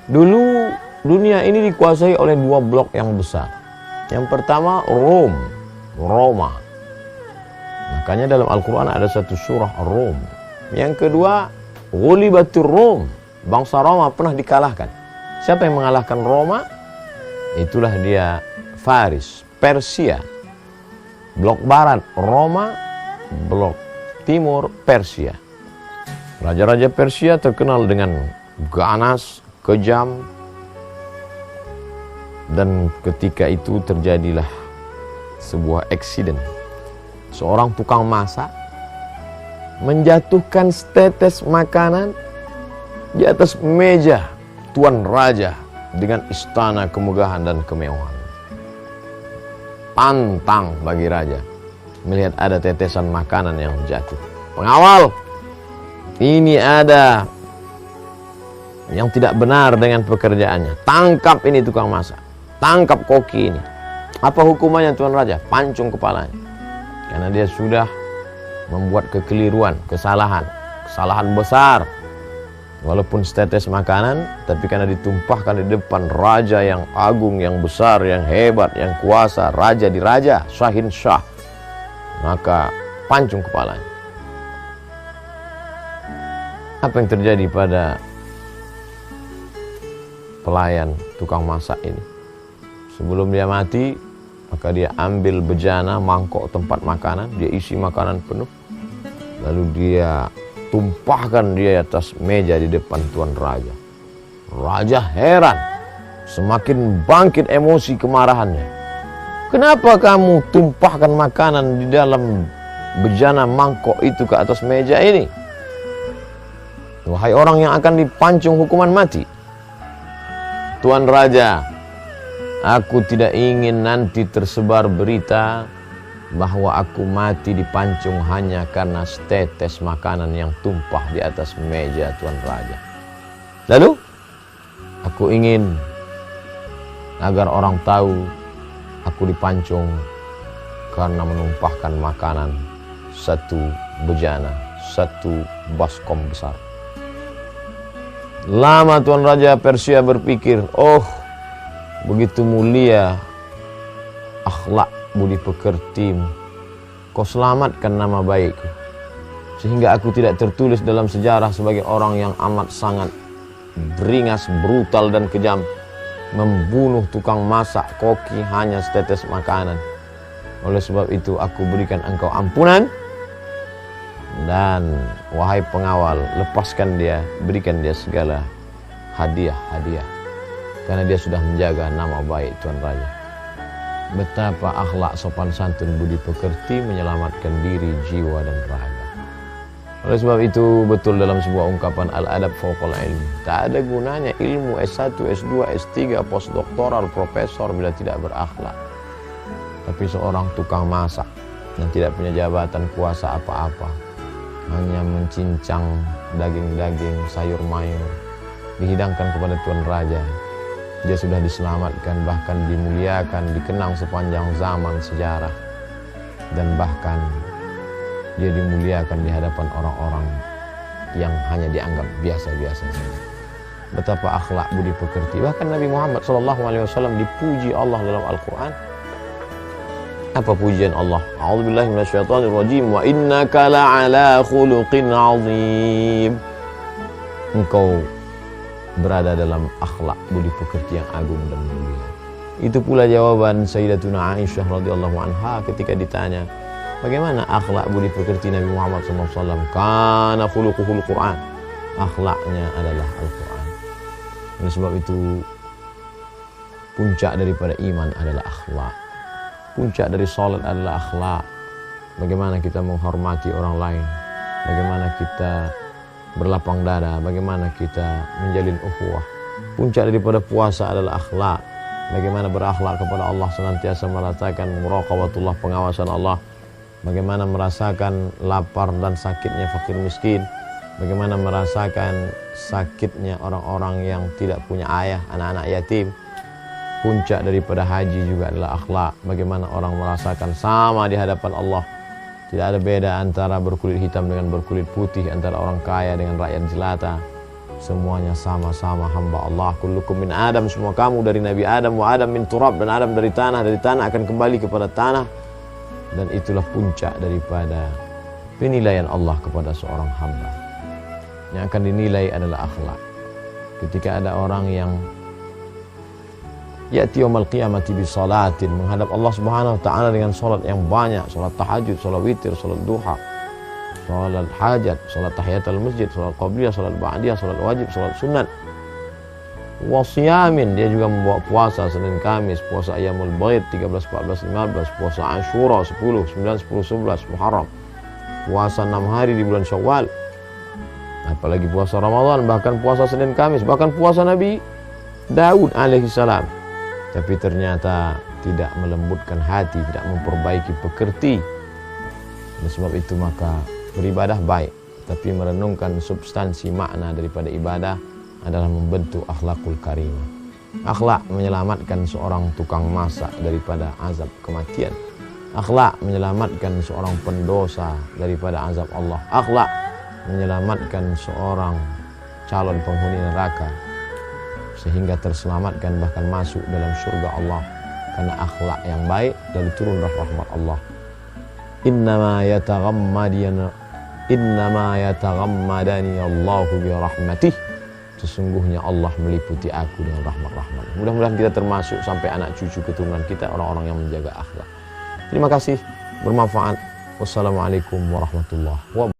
Dulu dunia ini dikuasai oleh dua blok yang besar. Yang pertama Roma. Makanya dalam Al-Quran ada satu surah Rom. Yang kedua Ghulibatur Rom. Bangsa Roma pernah dikalahkan. Siapa yang mengalahkan Roma? Itulah dia Faris, Persia. Blok barat Roma, blok timur Persia. Raja-raja Persia terkenal dengan ganas, kejam, dan ketika itu terjadilah sebuah eksiden. Seorang tukang masak menjatuhkan setetes makanan di atas meja tuan raja dengan istana kemegahan dan kemewahan. Pantang bagi raja melihat ada tetesan makanan yang jatuh. Pengawal, ini ada yang tidak benar dengan pekerjaannya. Tangkap ini tukang masak. Tangkap koki ini. Apa hukumannya tuan raja? Pancung kepalanya. Karena dia sudah membuat kekeliruan, kesalahan besar. Walaupun setetes makanan, tapi karena ditumpahkan di depan raja yang agung, yang besar, yang hebat, yang kuasa, raja di raja, Syahin Syah, maka pancung kepalanya. Apa yang terjadi pada pelayan tukang masak ini? Sebelum dia mati, maka dia ambil bejana, mangkok tempat makanan, dia isi makanan penuh, lalu dia tumpahkan dia atas meja di depan tuan raja. Raja heran, semakin bangkit emosi kemarahannya. Kenapa kamu tumpahkan makanan di dalam bejana mangkok itu ke atas meja ini? Wahai orang yang akan dipancung hukuman mati. Tuan raja, aku tidak ingin nanti tersebar berita bahwa aku mati dipancung hanya karena setetes makanan yang tumpah di atas meja tuan raja. Lalu, aku ingin agar orang tahu aku dipancung karena menumpahkan makanan satu bejana, satu baskom besar. Lama tuan raja Persia berpikir, oh begitu mulia akhlak budi pekertimu, kau selamatkan nama baikku, sehingga aku tidak tertulis dalam sejarah sebagai orang yang amat sangat beringas, brutal dan kejam, membunuh tukang masak koki hanya setetes makanan. Oleh sebab itu aku berikan engkau ampunan, dan wahai pengawal, lepaskan dia, berikan dia segala hadiah-hadiah, karena dia sudah menjaga nama baik tuan raja. Betapa akhlak sopan santun budi pekerti menyelamatkan diri, jiwa dan raga. Oleh sebab itu betul dalam sebuah ungkapan al-adab fauqal ilmi, tak ada gunanya ilmu S1, S2, S3, postdoktoral, profesor bila tidak berakhlak. Tapi seorang tukang masak yang tidak punya jabatan kuasa apa-apa, hanya mencincang daging-daging, sayur mayur, dihidangkan kepada tuan raja, dia sudah diselamatkan, bahkan dimuliakan, dikenang sepanjang zaman sejarah, dan bahkan dia dimuliakan di hadapan orang-orang yang hanya dianggap biasa-biasa saja. Betapa akhlak budi pekerti. Bahkan Nabi Muhammad SAW dipuji Allah dalam Al-Quran. Apa pujian Allah? A'udzubillahi minasyaitonirrajim. Wa innaka la'ala khuluqin 'azim. Engkau berada dalam akhlak budi pekerti yang agung dan mulia. Itu pula jawaban Sayyidatuna Aisyah radhiyallahu anha ketika ditanya, bagaimana akhlak budi pekerti Nabi Muhammad SAW? Kana khuluquhul Quran. Akhlaknya adalah Al-Quran. Oleh sebab itu, puncak daripada iman adalah akhlak. Puncak dari salat adalah akhlak. Bagaimana kita menghormati orang lain, bagaimana kita berlapang dada, bagaimana kita menjalin ukhuwah. Puncak daripada puasa adalah akhlak. Bagaimana berakhlak kepada Allah, senantiasa merasakan muraqabatullah, pengawasan Allah. Bagaimana merasakan lapar dan sakitnya fakir miskin. Bagaimana merasakan sakitnya orang-orang yang tidak punya ayah, anak-anak yatim. Puncak daripada haji juga adalah akhlak. Bagaimana orang merasakan sama di hadapan Allah. Tidak ada beda antara berkulit hitam dengan berkulit putih, antara orang kaya dengan rakyat jelata. semuanya sama-sama hamba Allah. Kullukum min Adam, semua kamu dari Nabi Adam, wa Adam min turab, dan Adam dari tanah akan kembali kepada tanah. Dan itulah puncak daripada penilaian Allah kepada seorang hamba. Yang akan dinilai adalah akhlak. Ketika ada orang yang ya'ti yaumil qiyamati bi salatin, menghadap Allah Subhanahu wa taala dengan salat yang banyak, salat tahajud, salat witir, salat duha, salat hajat, salat tahiyatul masjid, salat qabliyah, salat ba'diyah, salat wajib, salat sunat. Wasiyamin, dia juga membawa puasa Senin Kamis, puasa Ayyamul Bid 13, 14, 15, puasa Ashura 10, 9, 10, 11 Muharram, puasa 6 hari di bulan Syawal, apalagi puasa Ramadan, bahkan puasa Senin Kamis, bahkan puasa Nabi Daud alaihissalam. Tapi ternyata tidak melembutkan hati, tidak memperbaiki pekerti. Oleh sebab itu maka beribadah baik, tapi merenungkan substansi makna daripada ibadah adalah membentuk akhlakul karimah. Akhlak menyelamatkan seorang tukang masak daripada azab kematian. Akhlak menyelamatkan seorang pendosa daripada azab Allah. Akhlak menyelamatkan seorang calon penghuni neraka sehingga terselamatkan bahkan masuk dalam surga Allah karena akhlak yang baik dan turun rahmat Allah. Innama yataghammadani Allahu bi rahmatih. Sesungguhnya Allah meliputi aku dengan rahmat-rahmat. Mudah-mudahan kita termasuk sampai anak cucu keturunan kita orang-orang yang menjaga akhlak. Terima kasih, bermanfaat. Wassalamualaikum warahmatullahi wabarakatuh.